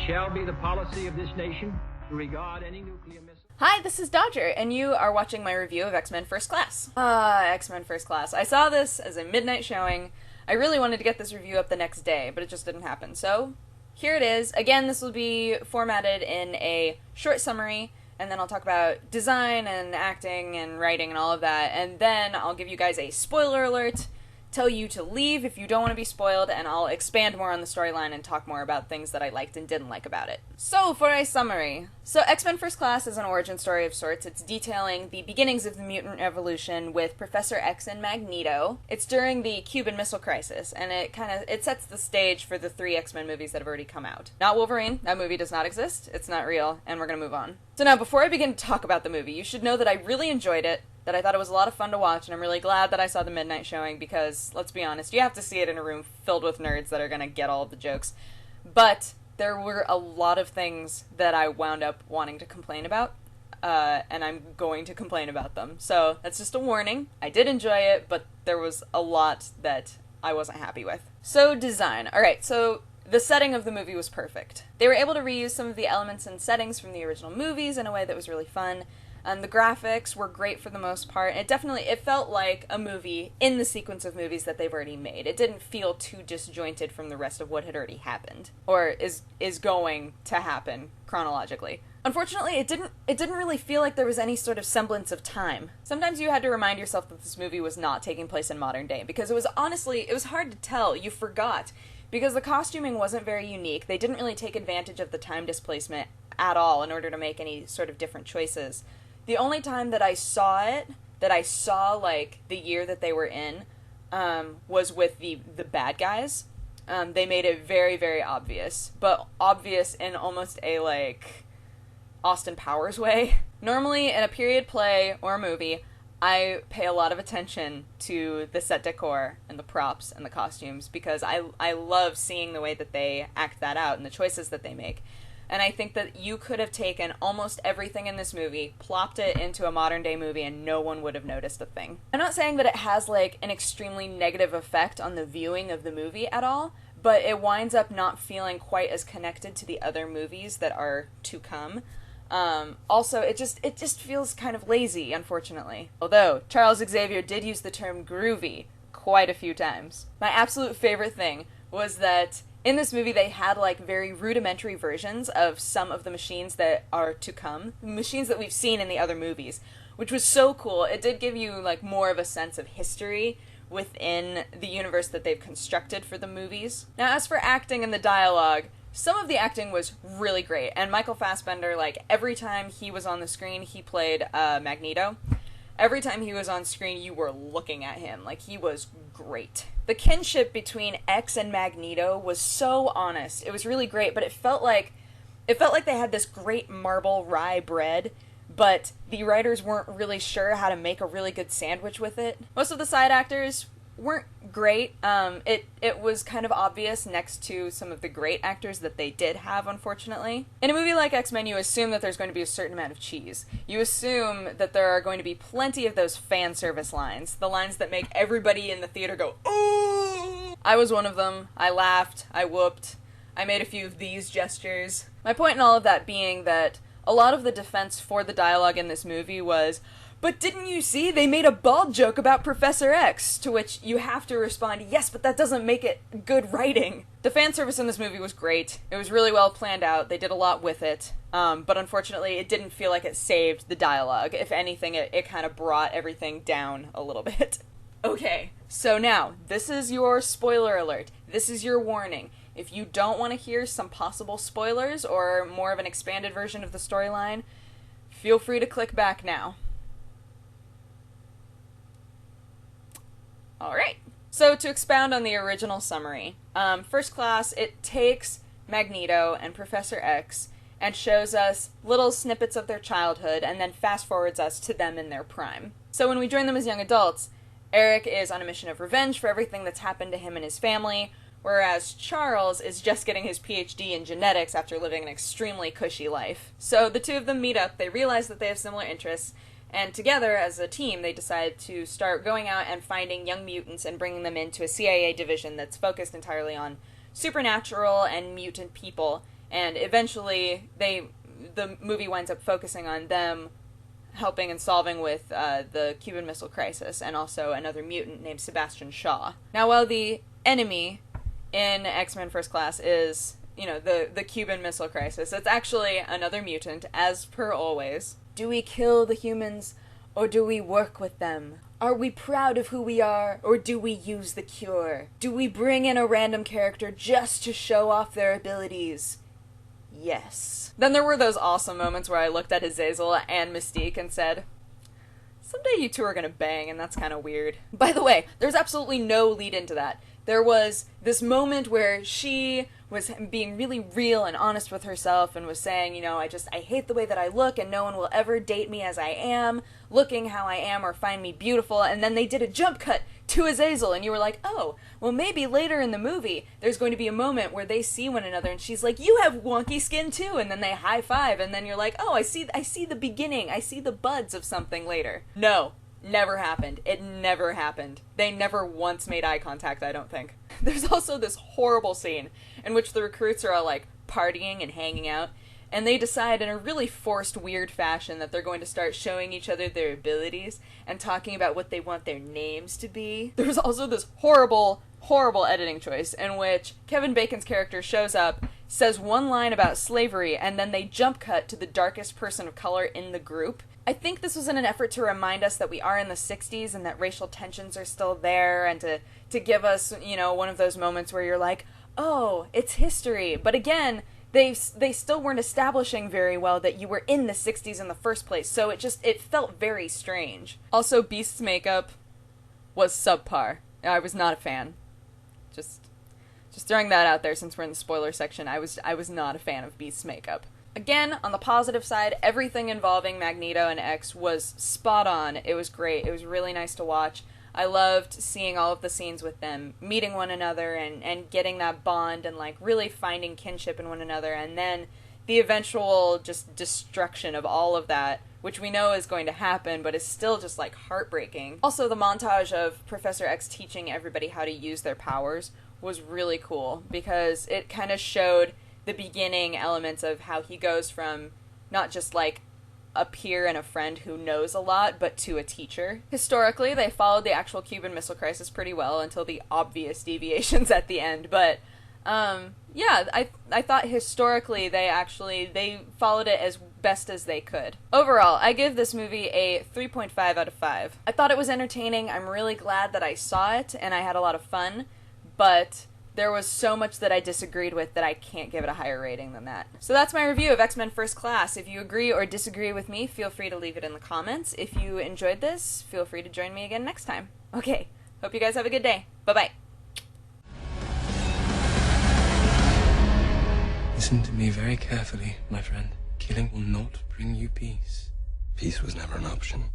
shall be the policy of this nation to regard any nuclear missile. Hi, this is Dodger, and you are watching my review of X-Men First Class. X-Men First Class. I saw this as a midnight showing. I really wanted to get this review up the next day, but it just didn't happen. So, here it is. Again, this will be formatted in a short summary, and then I'll talk about design and acting and writing and all of that, and then I'll give you guys a spoiler alert, tell you to leave if you don't want to be spoiled, and I'll expand more on the storyline and talk more about things that I liked and didn't like about it. So, for a summary. So, X-Men First Class is an origin story of sorts. It's detailing the beginnings of the mutant revolution with Professor X and Magneto. It's during the Cuban Missile Crisis, and it sets the stage for the 3 X-Men movies that have already come out. Not Wolverine, that movie does not exist, it's not real, and we're gonna move on. So now, before I begin to talk about the movie, you should know that I really enjoyed it, that I thought it was a lot of fun to watch, and I'm really glad that I saw the midnight showing because, let's be honest, you have to see it in a room filled with nerds that are gonna get all of the jokes. But there were a lot of things that I wound up wanting to complain about, and I'm going to complain about them. So that's just a warning. I did enjoy it, but there was a lot that I wasn't happy with. So design. Alright, so the setting of the movie was perfect. They were able to reuse some of the elements and settings from the original movies in a way that was really fun. The graphics were great for the most part. It felt like a movie in the sequence of movies that they've already made. It didn't feel too disjointed from the rest of what had already happened, or is going to happen chronologically. Unfortunately, it didn't really feel like there was any sort of semblance of time. Sometimes you had to remind yourself that this movie was not taking place in modern day, because it was hard to tell. You forgot. Because the costuming wasn't very unique. They didn't really take advantage of the time displacement at all in order to make any sort of different choices. The only time that I saw like the year that they were in, was with the bad guys. They made it very, very obvious, but obvious in almost a like Austin Powers way. Normally in a period play or a movie, I pay a lot of attention to the set decor and the props and the costumes because I love seeing the way that they act that out and the choices that they make. And I think that you could have taken almost everything in this movie, plopped it into a modern day movie, and no one would have noticed a thing. I'm not saying that it has like an extremely negative effect on the viewing of the movie at all, but it winds up not feeling quite as connected to the other movies that are to come. Also, it just feels kind of lazy, unfortunately. Although, Charles Xavier did use the term groovy quite a few times. My absolute favorite thing was that in this movie, they had, like, very rudimentary versions of some of the machines that are to come. Machines that we've seen in the other movies, which was so cool. It did give you, like, more of a sense of history within the universe that they've constructed for the movies. Now, as for acting and the dialogue, some of the acting was really great. And Michael Fassbender, like, every time he was on the screen, he played Magneto. Every time he was on screen, you were looking at him. Like, he was great. The kinship between X and Magneto was so honest. It was really great, but it felt like they had this great marble rye bread, but the writers weren't really sure how to make a really good sandwich with it. Most of the side actors weren't great. It was kind of obvious next to some of the great actors that they did have, unfortunately. In a movie like X-Men, you assume that there's going to be a certain amount of cheese. You assume that there are going to be plenty of those fan service lines, the lines that make everybody in the theater go, ooh! I was one of them. I laughed. I whooped. I made a few of these gestures. My point in all of that being that a lot of the defense for the dialogue in this movie was, but didn't you see they made a bald joke about Professor X? To which you have to respond, yes, but that doesn't make it good writing. The fan service in this movie was great. It was really well planned out. They did a lot with it. But unfortunately, it didn't feel like it saved the dialogue. If anything, it kind of brought everything down a little bit. Okay, so now, this is your spoiler alert. This is your warning. If you don't want to hear some possible spoilers or more of an expanded version of the storyline, feel free to click back now. Alright, so to expound on the original summary, First Class, it takes Magneto and Professor X and shows us little snippets of their childhood and then fast forwards us to them in their prime. So when we join them as young adults, Eric is on a mission of revenge for everything that's happened to him and his family, whereas Charles is just getting his PhD in genetics after living an extremely cushy life. So the two of them meet up, they realize that they have similar interests, and together, as a team, they decide to start going out and finding young mutants and bringing them into a CIA division that's focused entirely on supernatural and mutant people and eventually the movie winds up focusing on them helping and solving with the Cuban Missile Crisis, and also another mutant named Sebastian Shaw. Now, while the enemy in X-Men First Class is, you know, the Cuban Missile Crisis, it's actually another mutant, as per always. Do we kill the humans, or do we work with them? Are we proud of who we are, or do we use the cure? Do we bring in a random character just to show off their abilities? Yes. Then there were those awesome moments where I looked at Azazel and Mystique and said, someday you two are gonna bang, and that's kind of weird. By the way, there's absolutely no lead into that. There was this moment where she was being really real and honest with herself and was saying, you know, I hate the way that I look and no one will ever date me as I am, looking how I am, or find me beautiful. And then they did a jump cut to Azazel and you were like, oh, well maybe later in the movie there's going to be a moment where they see one another and she's like, you have wonky skin too, and then they high five and then you're like, oh, I see the beginning, I see the buds of something later. No. Never happened. It never happened. They never once made eye contact, I don't think. There's also this horrible scene in which the recruits are all, like, partying and hanging out, and they decide in a really forced, weird fashion that they're going to start showing each other their abilities and talking about what they want their names to be. There's also this horrible, horrible editing choice in which Kevin Bacon's character shows up, says one line about slavery, and then they jump cut to the darkest person of color in the group. I think this was in an effort to remind us that we are in the 60s and that racial tensions are still there, and to give us, you know, one of those moments where you're like, oh, it's history. But again, they still weren't establishing very well that you were in the 60s in the first place, so it felt very strange. Also, Beast's makeup was subpar. I was not a fan. Just throwing that out there since we're in the spoiler section, I was not a fan of Beast's makeup. Again, on the positive side, everything involving Magneto and X was spot on. It was great. It was really nice to watch. I loved seeing all of the scenes with them, meeting one another and getting that bond and, like, really finding kinship in one another. And then the eventual just destruction of all of that, which we know is going to happen, but is still just, like, heartbreaking. Also, the montage of Professor X teaching everybody how to use their powers was really cool, because it kind of showed the beginning elements of how he goes from not just like a peer and a friend who knows a lot, but to a teacher. Historically, they followed the actual Cuban Missile Crisis pretty well until the obvious deviations at the end, but yeah, I thought historically they followed it as best as they could. Overall, I give this movie a 3.5 out of 5. I thought it was entertaining. I'm really glad that I saw it and I had a lot of fun, but there was so much that I disagreed with that I can't give it a higher rating than that. So that's my review of X-Men First Class. If you agree or disagree with me, feel free to leave it in the comments. If you enjoyed this, feel free to join me again next time. Okay, hope you guys have a good day. Bye-bye. Listen to me very carefully, my friend. Killing will not bring you peace. Peace was never an option.